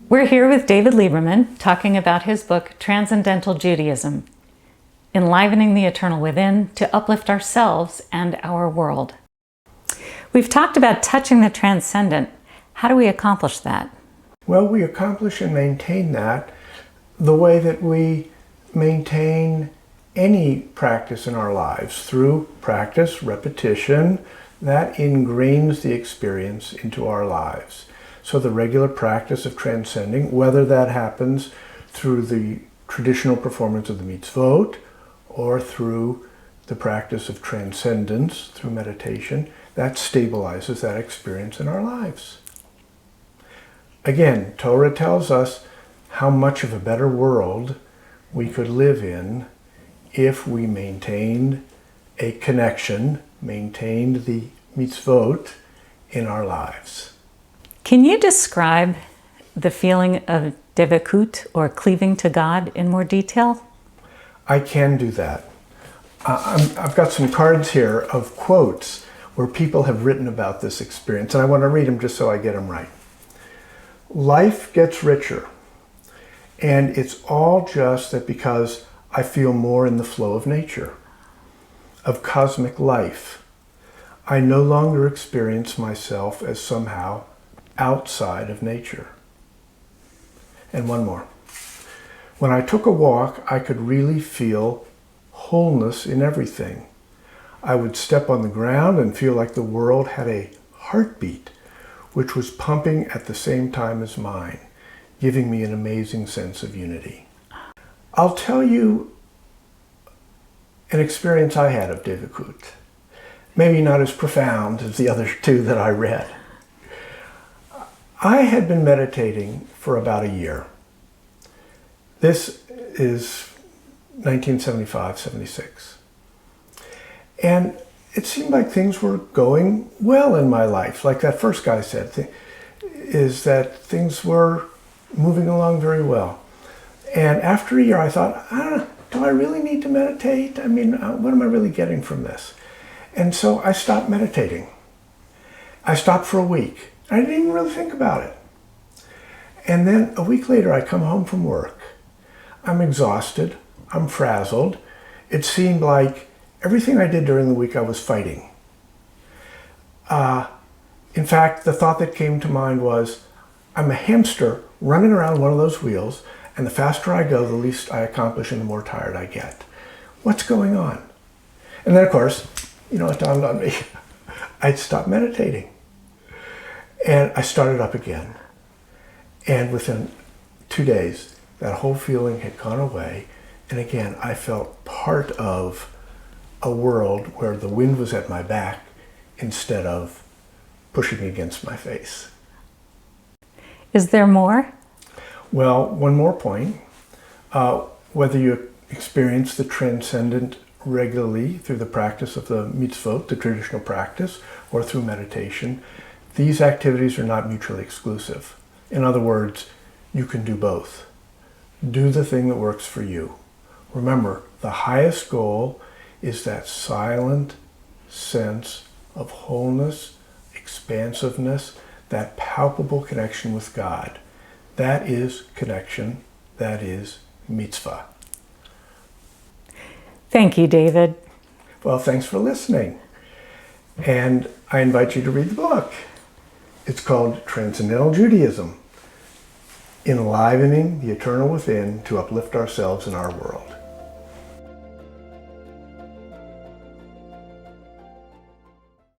We're here with David Lieberman talking about his book, Transcendental Judaism, Enlivening the Eternal Within to Uplift Ourselves and Our World. We've talked about touching the transcendent. How do we accomplish that? Well, we accomplish and maintain that the way that we maintain any practice in our lives, through practice, repetition, that ingrains the experience into our lives. So the regular practice of transcending, whether that happens through the traditional performance of the mitzvot or through the practice of transcendence through meditation, that stabilizes that experience in our lives. Again, Torah tells us how much of a better world we could live in if we maintained a connection, maintained the mitzvot in our lives. Can you describe the feeling of devekut, or cleaving to God, in more detail? I can do that. I've got some cards here of quotes where people have written about this experience, and I want to read them just so I get them right. Life gets richer, and it's all just that because I feel more in the flow of nature, of cosmic life. I no longer experience myself as somehow outside of nature. And one more. When I took a walk, I could really feel wholeness in everything. I would step on the ground and feel like the world had a heartbeat, which was pumping at the same time as mine, giving me an amazing sense of unity. I'll tell you an experience I had of devekut. Maybe not as profound as the other two that I read. I had been meditating for about a year. This is 1975-76. And it seemed like things were going well in my life. Like that first guy said, is that things were moving along very well. And after a year, I thought, do I really need to meditate? I mean, what am I really getting from this? And so I stopped meditating. I stopped for a week. I didn't even really think about it. And then a week later, I come home from work. I'm exhausted. I'm frazzled. It seemed like everything I did during the week, I was fighting. In fact, the thought that came to mind was, I'm a hamster running around one of those wheels, and the faster I go, the least I accomplish and the more tired I get. What's going on? And then, of course, it dawned on me. I'd stopped meditating. And I started up again. And within 2 days, that whole feeling had gone away. And again, I felt part of a world where the wind was at my back instead of pushing against my face. Is there more? Well, one more point. Whether you experience the transcendent regularly through the practice of the mitzvot, the traditional practice, or through meditation, these activities are not mutually exclusive. In other words, you can do both. Do the thing that works for you. Remember, the highest goal is that silent sense of wholeness, expansiveness, that palpable connection with God. That is connection. That is mitzvah. Thank you, David. Well, thanks for listening. And I invite you to read the book. It's called Transcendental Judaism, Enlivening the Eternal Within to Uplift Ourselves and Our World.